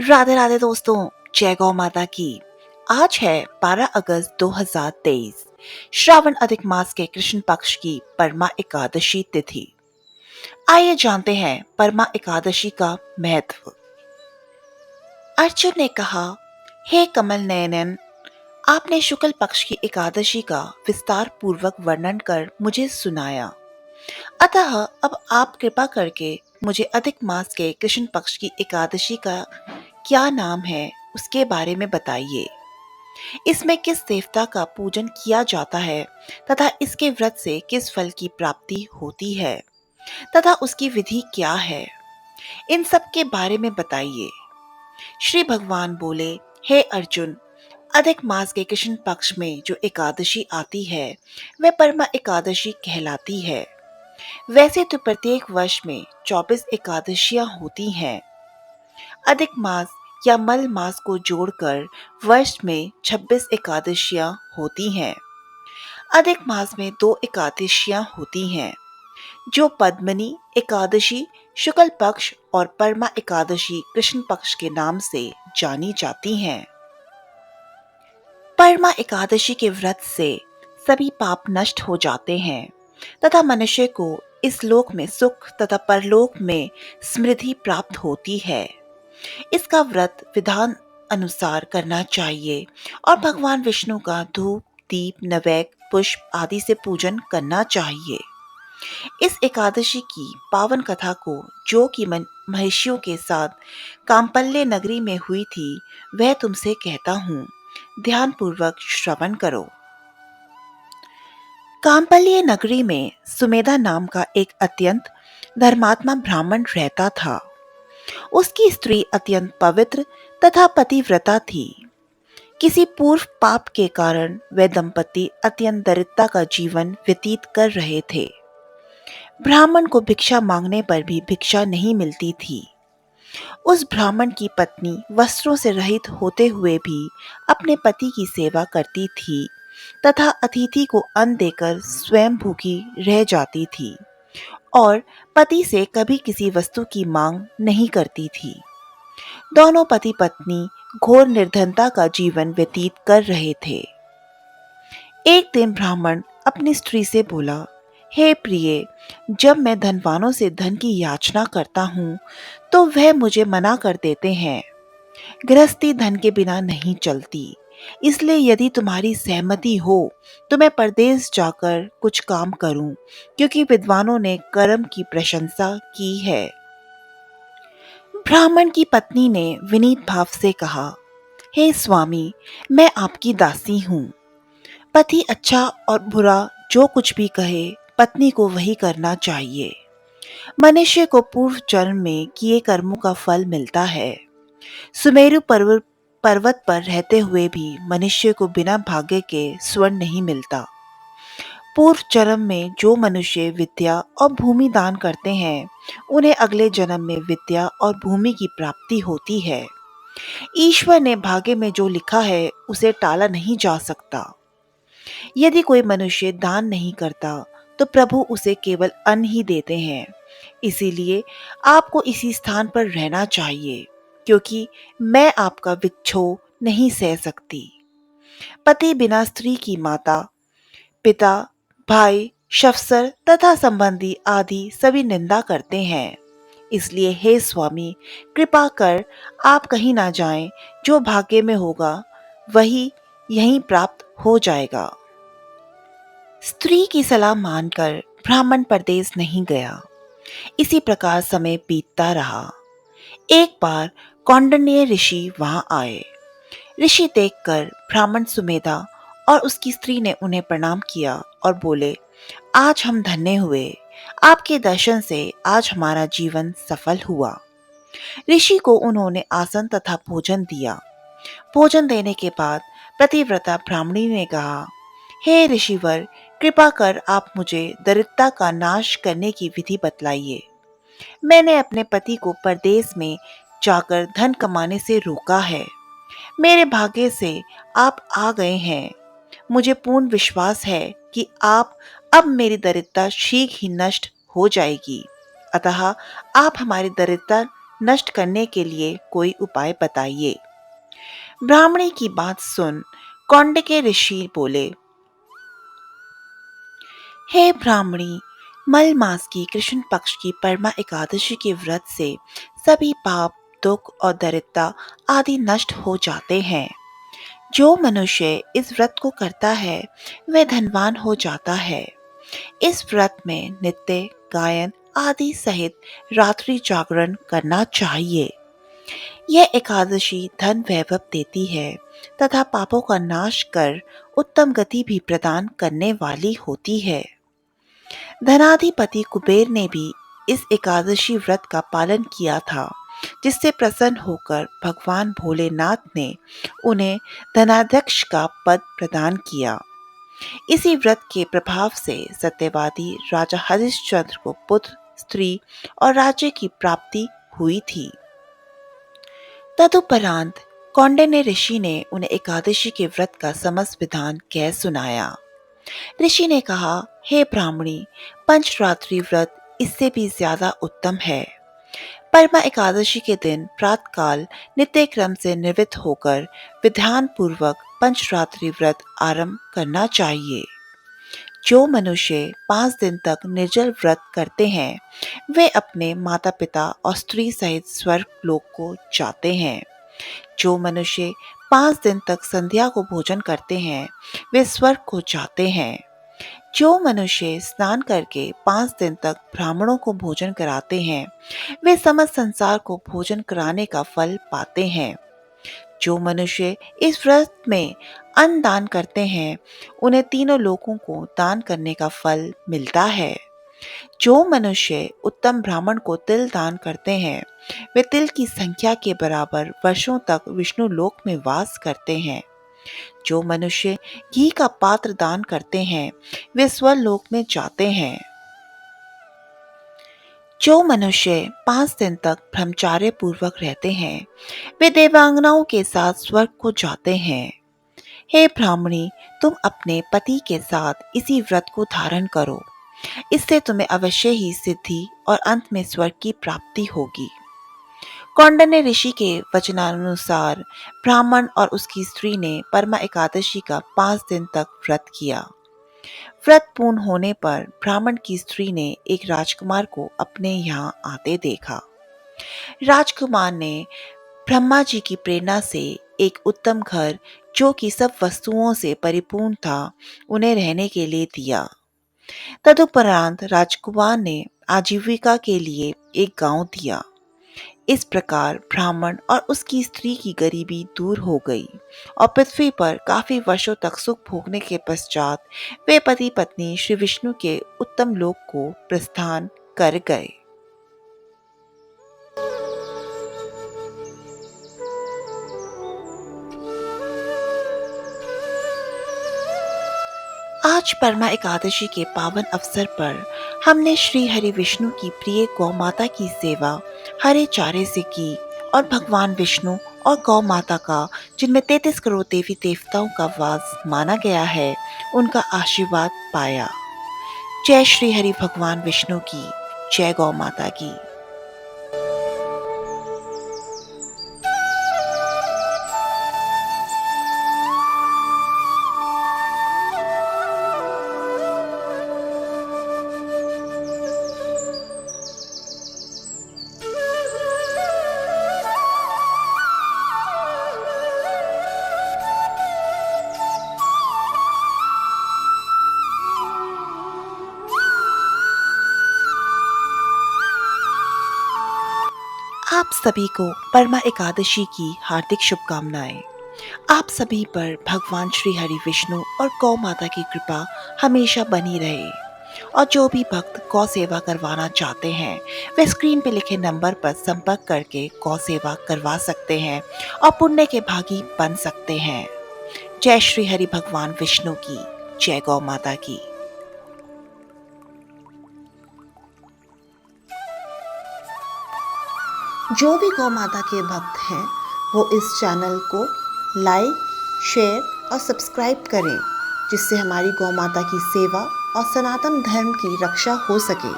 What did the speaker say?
राधे राधे दोस्तों, जय गौ माता की। आज है 12 अगस्त 2023। श्रावण अधिक मास के कृष्ण पक्ष की परमा एकादशी तिथि। आइए जानते हैं परमा एकादशी का महत्व। अर्जुन ने कहा, हे कमल नयनन, आपने शुक्ल पक्ष की एकादशी का विस्तार पूर्वक वर्णन कर मुझे सुनाया। अतः अब आप कृपा करके मुझे अधिक मास के कृष्ण पक्ष की एकादशी का क्या नाम है उसके बारे में बताइए। इसमें किस देवता का पूजन किया जाता है तथा इसके व्रत से किस फल की प्राप्ति होती है तथा उसकी विधि क्या है, इन सब के बारे में बताइए। श्री भगवान बोले, हे अर्जुन, अधिक मास के कृष्ण पक्ष में जो एकादशी आती है वह परमा एकादशी कहलाती है। वैसे तो प्रत्येक वर्ष में 24 एकादशियां होती हैं। अधिक मास या मल मास को जोड़कर वर्ष में 26 एकादशियां होती हैं। अधिक मास में 2 एकादशियां होती हैं, जो पद्मनी एकादशी शुक्ल पक्ष और परमा एकादशी कृष्ण पक्ष के नाम से जानी जाती हैं। परमा एकादशी के व्रत से सभी पाप नष्ट हो जाते हैं तथा मनुष्य को इस लोक में सुख तथा परलोक में समृद्धि प्राप्त होती है। इसका व्रत विधान अनुसार करना चाहिए और भगवान विष्णु का धूप, दीप, नैवेद्य, पुष्प आदि से पूजन करना चाहिए। इस एकादशी की पावन कथा को जो कि महिषियों के साथ कांपल्य नगरी में हुई थी, वह तुमसे कहता हूँ, ध्यान पूर्वक श्रवण करो। कांपल्य नगरी में सुमेधा नाम का एक अत्यंत धर्मात्मा ब्राह्मण रहता था। उसकी स्त्री अत्यंत पवित्र तथा पतिव्रता थी। किसी पूर्व पाप के कारण वे दंपति अत्यंत दरिद्रता का जीवन व्यतीत कर रहे थे। ब्राह्मण को भिक्षा मांगने पर भी भिक्षा नहीं मिलती थी। उस ब्राह्मण की पत्नी वस्त्रों से रहित होते हुए भी अपने पति की सेवा करती थी तथा अतिथि को अन्न देकर स्वयं भूखी रह जाती थी और पति से कभी किसी वस्तु की मांग नहीं करती थी। दोनों पति पत्नी घोर निर्धनता का जीवन व्यतीत कर रहे थे। एक दिन ब्राह्मण अपनी स्त्री से बोला, हे प्रिय, जब मैं धनवानों से धन की याचना करता हूँ तो वह मुझे मना कर देते हैं। गृहस्थी धन के बिना नहीं चलती, इसलिए यदि तुम्हारी सहमति हो तो मैं परदेश जाकर कुछ काम करूं, क्योंकि विद्वानों ने कर्म की प्रशंसा की है। ब्राह्मण की पत्नी ने विनीत भाव से कहा, हे स्वामी, मैं आपकी दासी हूँ। पति अच्छा और बुरा जो कुछ भी कहे, पत्नी को वही करना चाहिए। मनुष्य को पूर्व जन्म में किए कर्मों का फल मिलता है। सुमेरु पर्वत पर रहते हुए भी मनुष्य को बिना भाग्य के स्वर्ण नहीं मिलता। पूर्व जन्म में जो मनुष्य विद्या और भूमि दान करते हैं, उन्हें अगले जन्म में विद्या और भूमि की प्राप्ति होती है। ईश्वर ने भाग्य में जो लिखा है उसे टाला नहीं जा सकता। यदि कोई मनुष्य दान नहीं करता तो प्रभु उसे केवल अन्न ही देते हैं। इसीलिए आपको इसी स्थान पर रहना चाहिए, क्योंकि मैं आपका विक्षोभ नहीं सह सकती। पति बिना स्त्री की माता, पिता, भाई, शफसर तथा संबंधी आदि सभी निंदा करते हैं। इसलिए हे स्वामी, कृपा कर आप कहीं ना जाएं। जो भाग्य में होगा वही यहीं प्राप्त हो जाएगा। स्त्री की सलाह मानकर ब्राह्मण परदेश नहीं गया। इसी प्रकार समय बीतता रहा। एक बार कौंडिन्य ऋषि वहां आए। ऋषि देखकर ब्राह्मण सुमेधा और उसकी स्त्री ने उन्हें प्रणाम किया और बोले, आज हम धन्य हुए। आपके दर्शन से आज हमारा जीवन सफल हुआ। ऋषि को उन्होंने आसन तथा भोजन दिया। भोजन देने के बाद पतिव्रता ब्राह्मणी ने कहा, हे ऋषिवर, कृपा कर आप मुझे दरिद्रता का नाश करने की विधि बतलाइए। मैंने अपने पति को परदेश में जाकर धन कमाने से रोका है। मेरे भाग्य से आप आ गए हैं। मुझे पूर्ण विश्वास है कि आप अब मेरी दरिद्रता शीघ्र ही नष्ट हो जाएगी। अतः आप हमारी दरिद्रता नष्ट करने के लिए कोई उपाय बताइए। ब्राह्मणी की बात सुन कौंडिन्य के ऋषि बोले, हे ब्राह्मणी, मल मास की कृष्ण पक्ष की परमा एकादशी के व्रत से सभी पाप, दुख और दरिद्रता आदि नष्ट हो जाते हैं। जो मनुष्य इस व्रत को करता है वह धनवान हो जाता है। इस व्रत में नित्य गायन आदि सहित रात्रि जागरण करना चाहिए। यह एकादशी धन वैभव देती है तथा पापों का नाश कर उत्तम गति भी प्रदान करने वाली होती है। धनाधिपति कुबेर ने भी इस एकादशी व्रत का पालन किया था, जिससे प्रसन्न होकर भगवान भोलेनाथ ने उन्हें धनाध्यक्ष का पद प्रदान किया। इसी व्रत के प्रभाव से सत्यवादी राजा हरिश्चंद्र को पुत्र, स्त्री और राज्य की प्राप्ति हुई थी। तदुपरांत कौंडिन्य ऋषि ने उन्हें एकादशी के व्रत का समस्त विधान कह सुनाया। ऋषि ने कहा, हे ब्राह्मणी, पंचरात्रि व्रत इससे भी ज्यादा उत्तम है। परमा एकादशी के दिन प्रातःकाल नित्य क्रम से निवृत्त होकर विधान पूर्वक पंचरात्रि व्रत आरंभ करना चाहिए। जो मनुष्य 5 दिन तक निर्जल व्रत करते हैं वे अपने माता पिता और स्त्री सहित स्वर्ग लोक को जाते हैं। जो मनुष्य 5 दिन तक संध्या को भोजन करते हैं वे स्वर्ग को जाते हैं। जो मनुष्य स्नान करके 5 दिन तक ब्राह्मणों को भोजन कराते हैं वे समस्त संसार को भोजन कराने का फल पाते हैं। जो मनुष्य इस व्रत में अन्न दान करते हैं उन्हें तीनों लोकों को दान करने का फल मिलता है। जो मनुष्य उत्तम ब्राह्मण को तिल दान करते हैं वे तिल की संख्या के बराबर वर्षों तक विष्णु लोक में वास करते हैं। जो मनुष्य घी का पात्र दान करते हैं वे स्वर्लोक में जाते हैं। जो मनुष्य 5 दिन तक ब्रह्मचार्य पूर्वक रहते हैं वे देवांगनाओं के साथ स्वर्ग को जाते हैं। हे ब्राह्मणी, तुम अपने पति के साथ इसी व्रत को धारण करो। इससे तुम्हें अवश्य ही सिद्धि और अंत में स्वर्ग की प्राप्ति होगी। कौंडिन्य ऋषि के वचनानुसार ब्राह्मण और उसकी स्त्री ने परमा एकादशी का 5 दिन तक व्रत किया। व्रत पूर्ण होने पर ब्राह्मण की स्त्री ने एक राजकुमार को अपने यहाँ आते देखा। राजकुमार ने ब्रह्मा जी की प्रेरणा से एक उत्तम घर जो कि सब वस्तुओं से परिपूर्ण था उन्हें रहने के लिए दिया। तदुपरांत राजकुमार ने आजीविका के लिए एक गांव दिया। इस प्रकार ब्राह्मण और उसकी स्त्री की गरीबी दूर हो गई और पृथ्वी पर काफी वर्षों तक सुख भोगने के पश्चात वे पति पत्नी श्री विष्णु के उत्तम लोक को प्रस्थान कर गए। आज परमा एकादशी के पावन अवसर पर हमने श्री हरि विष्णु की प्रिय गौ माता की सेवा हरे चारे से की और भगवान विष्णु और गौ माता का, जिनमें 33 करोड़ देवी देवताओं का वास माना गया है, उनका आशीर्वाद पाया। जय श्री हरि भगवान विष्णु की, जय गौ माता की। आप सभी को परमा एकादशी की हार्दिक शुभकामनाएं। आप सभी पर भगवान श्री हरि विष्णु और गौ माता की कृपा हमेशा बनी रहे। और जो भी भक्त गौ सेवा करवाना चाहते हैं वे स्क्रीन पे लिखे नंबर पर संपर्क करके गौ सेवा करवा सकते हैं और पुण्य के भागी बन सकते हैं। जय श्री हरि भगवान विष्णु की, जय गौ माता की। जो भी गौ माता के भक्त हैं वो इस चैनल को लाइक, शेयर और सब्सक्राइब करें, जिससे हमारी गौ माता की सेवा और सनातन धर्म की रक्षा हो सके।